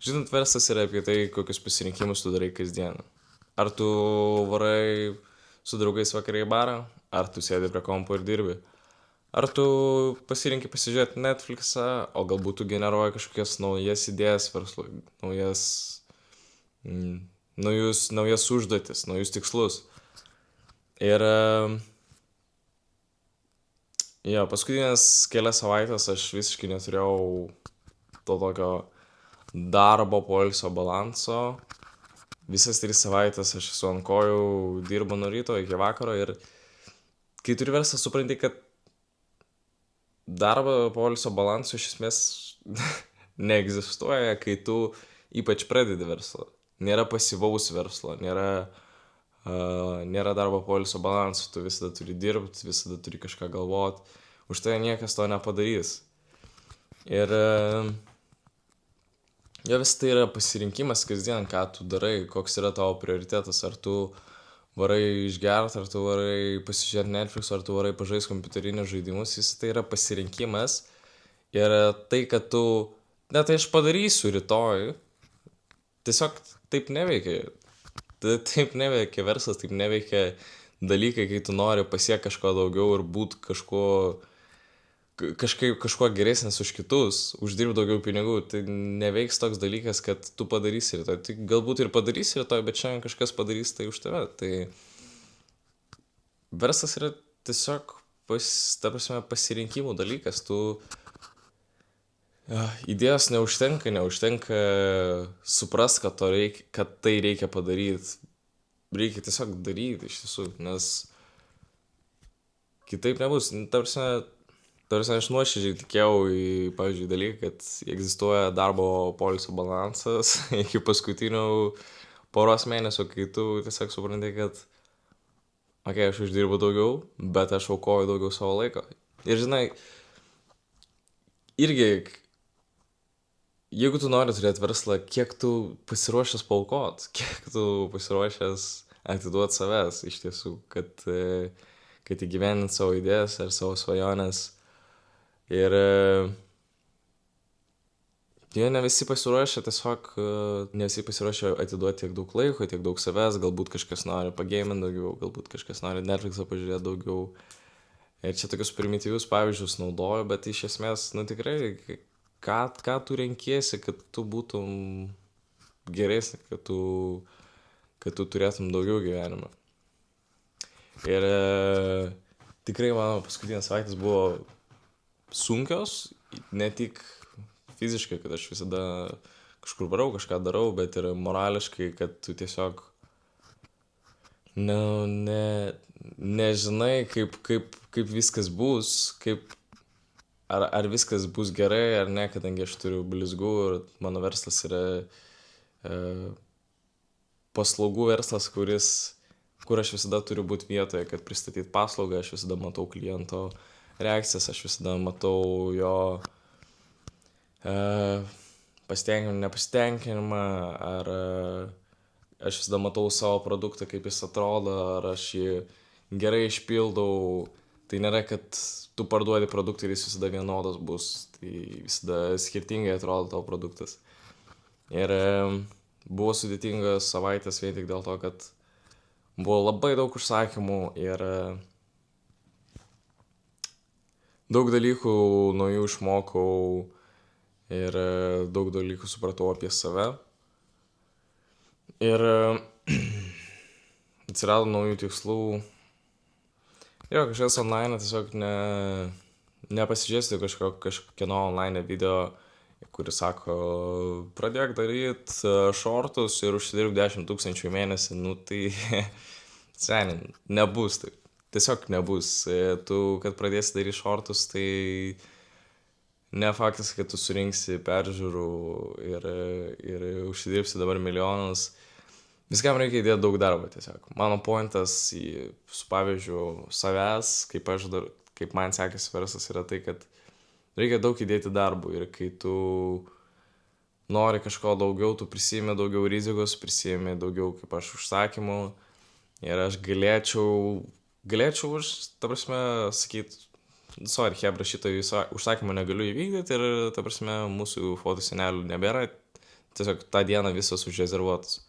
Žinant, verslas yra apie tai, kokius pasirinkimus tu darai kasdieną. Ar tu varai su draugais vakarai į barą, ar tu sėdi prie kompo ir dirbi. Ar tu pasirinki pasižiūrėti Netflixą, o galbūt tu generuoji kažkokias naujas idėjas verslui, mm, naujas užduotis, naujus tikslus. Ir jo, paskutinės kelias savaitės aš visiškai neturėjau to tokio darbo poilsio balanso. Visas 3 savaitės aš esu ant kojų, dirbu nuo ryto iki vakaro ir kai turi verslą, supranti, kad darbo poilsio balanso iš esmės neegzistuoja, kai tu ypač pradedi verslą. Nėra pasyvaus verslo, nėra darbo poilsio balanso, tu visada turi dirbti, visada turi kažką galvoti, už tai niekas to nepadarys. Ir jo, vis tai yra pasirinkimas kasdien, ką tu darai, koks yra tavo prioritetas, ar tu varai išgert, ar tu varai pasižiūrėti Netflix, ar tu varai pažaisti kompiuterinius žaidimus, vis tai yra pasirinkimas. Ir tai, kad tu, tai aš padarysiu rytoj, tiesiog taip neveikia. Taip neveikia verslas, taip neveikia dalykai, kai tu nori pasiekti kažko daugiau ir būti kažkuo geresnis už kitus, uždirbti daugiau pinigų. Tai neveiks toks dalykas, kad tu padarysi rytoj. Tai galbūt ir padarysi rytoj, bet šiandien kažkas padarys tai už tave. Tai verslas yra tiesiog, ta prasme, pasirinkimų dalykas. Idėjos neužtenka suprast, kad tai reikia padaryti. Reikia tiesiog daryti iš tiesų, nes kitaip nebus. Ta prasme, aš nuoširdžiai tikėjau į, pavyzdžiui, dalyką, kad egzistuoja darbo poilsio balansas iki paskutinių poros mėnesių, kai tu tiesiog supranti, kad aš uždirbu daugiau, bet aš aukoju daugiau savo laiko. Ir žinai, irgi, jeigu tu nori turėti verslą, kiek tu pasiruošęs paaukot, kiek tu pasiruošęs atiduoti savęs iš tiesų, kad įgyvendint savo idėjas ar savo svajonės. Ir jie ne visi pasiruošę atiduoti tiek daug laiko, tiek daug savęs, galbūt kažkas nori pageiminti daugiau, galbūt kažkas nori Netflixą pažiūrėti daugiau. Ir čia tokius primityvius pavyzdžius naudoju, bet iš esmės, tikrai, ką tu renkiesi, kad tu būtum geresnis, kad tu turėtum daugiau gyvenime. Ir tikrai mano paskutinės savaitės buvo sunkios, ne tik fiziškai, kad aš visada kažkur varau, kažką darau, bet ir morališkai, kad tu tiesiog nežinai, kaip viskas bus, ar viskas bus gerai ar ne, kadangi aš turiu blizgų ir mano verslas yra paslaugų verslas, kur aš visada turiu būti vietoje, kad pristatyti paslaugą, aš visada matau kliento reakcijas, aš visada matau jo pasitenkinimą, nepasitenkinimą, ar aš visada matau savo produktą, kaip jis atrodo, ar aš jį gerai išpildau. Tai nėra, kad tu parduodi produktą ir jis visada vienodas bus, tai visada skirtingai atrodo tavo produktas. Ir buvo sudėtingas savaitės vien tik dėl to, kad buvo labai daug užsakymų ir daug dalykų naujų išmokau ir daug dalykų supratau apie save. Ir atsirado naujų tikslų. Jo, kažkas online tiesiog nepasižiūrėsi kažkieno online video, kuris sako, pradėk daryti shortus ir užsidirb 10 000 į mėnesį. Tai seniai, nebus taip. Tiesiog nebus. Tu, kad pradėsi daryti shortus, tai ne faktas, kad tu surinksi peržiūrų ir užsidirbsi dabar milijonus. Viskam reikia įdėti daug darbo tiesiog. Mano pointas su pavyzdžiu savęs, kaip man sekasi verslas, yra tai, kad reikia daug įdėti darbų. Ir kai tu nori kažko daugiau, tu prisiimi daugiau rizikos, prisiimi daugiau kaip aš užsakymų. Ir aš galėčiau ta prasme, sakyti, sorry, hebra, šito užsakymą negaliu įvykdyti ir, ta prasme, mūsų fotosenelių nebėra. tiesiog tą dieną visos užrezervuotos.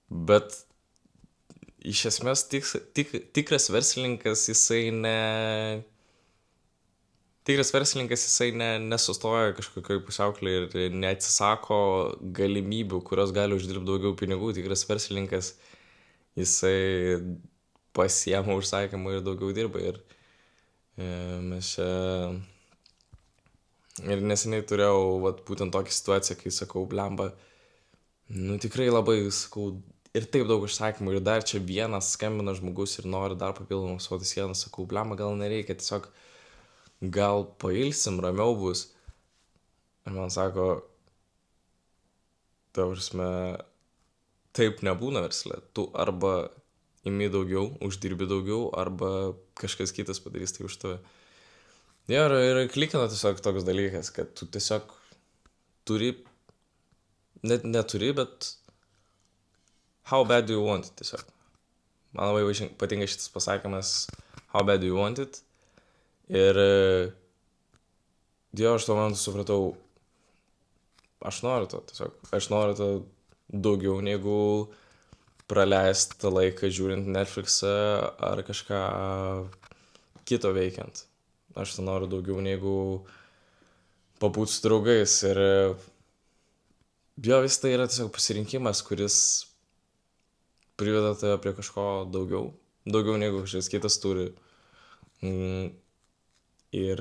Bet iš esmės tikras verslininkas, jisai nesustoja kažkokioj pusiaukelėj ir neatsisako galimybių, kurios gali uždirbti daugiau pinigų. Tikras verslininkas, jisai pasiema užsakymą ir daugiau dirba. Ir mes čia... Ir neseniai turėjau būtent tokią situaciją, kai sakau, blemba, tikrai labai, sakau, ir taip daug užsakymų, ir dar čia vienas skambina žmogus ir nori dar papildomos sotis sienos, sakau, blemba, gal nereikia, tiesiog gal pailsim, ramiau bus. Ir man sako, taip nebūna versle, tu arba imi daugiau, uždirbi daugiau, arba kažkas kitas padarys tai už tave. Ir klikina tiesiog toks dalykas, kad tu tiesiog turi, net neturi, bet how bad do you want it tiesiog. Man labai patinka šitas pasakymas how bad do you want it. Ir aš tuo momentu supratau, aš noriu to tiesiog. Aš noriu to daugiau negu praleisti laiką žiūrint Netflixą ar kažką kito veikiant. Aš to noriu daugiau negu pabūti su draugais. Ir vis tai yra tiesiog pasirinkimas, kuris priveda tave prie kažko daugiau. Daugiau negu kažkas kitas turi. Ir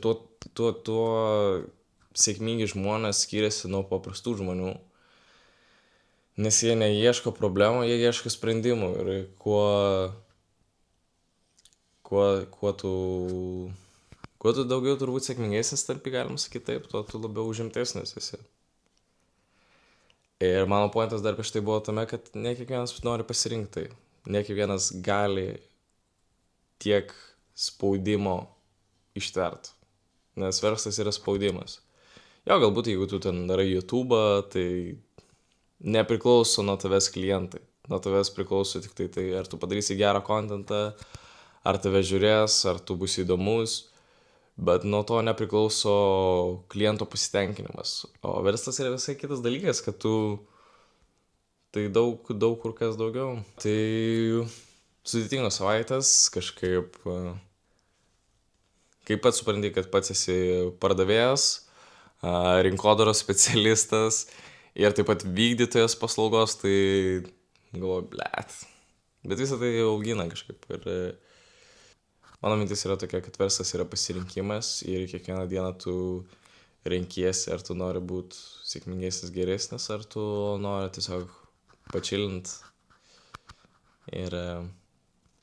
tuo sėkmingi žmonės skiriasi nuo paprastų žmonių. Nes jie neieško problemų, jie ieško sprendimų. Ir kuo tu daugiau turbūt sėkmingesnis tampi, galima sakyti taip, tuo tu labiau užimtesnis esi. Ir mano pointas dar prieš tai buvo tame, kad ne kiekvienas nori pasirinkti tai. Ne kiekvienas gali tiek spaudimo ištvert. Nes verslas yra spaudimas. Jo, galbūt jeigu tu ten darai YouTube'ą, tai nepriklauso nuo tavęs klientai. Nuo tavęs priklauso tik tai, ar tu padarysi gerą kontentą, ar tave žiūrės, ar tu būsi įdomus, bet nuo to nepriklauso kliento pasitenkinimas. O verslas yra visai kitas dalykas, kad tu tai daug kur kas daugiau. Tai sudėtingos savaitės, kažkaip, kai pats supranti, kad pats esi pardavėjas, rinkodaros specialistas ir taip pat vykdytojas paslaugos, tai galvoju, blet. Bet visą tai augina kažkaip ir... Mano mintis yra tokia, kad verslas yra pasirinkimas ir kiekvieną dieną tu renkiesi, ar tu nori būti sėkmingesnis, geresnis, ar tu nori tiesiog pačilint ir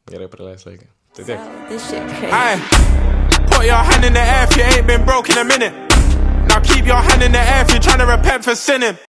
gerai praleisti laiką. Tai tiek. Aye, put your hand in the air if you ain't been broke in a minute. Now keep your hand in the air if you're trying to repent for sinning.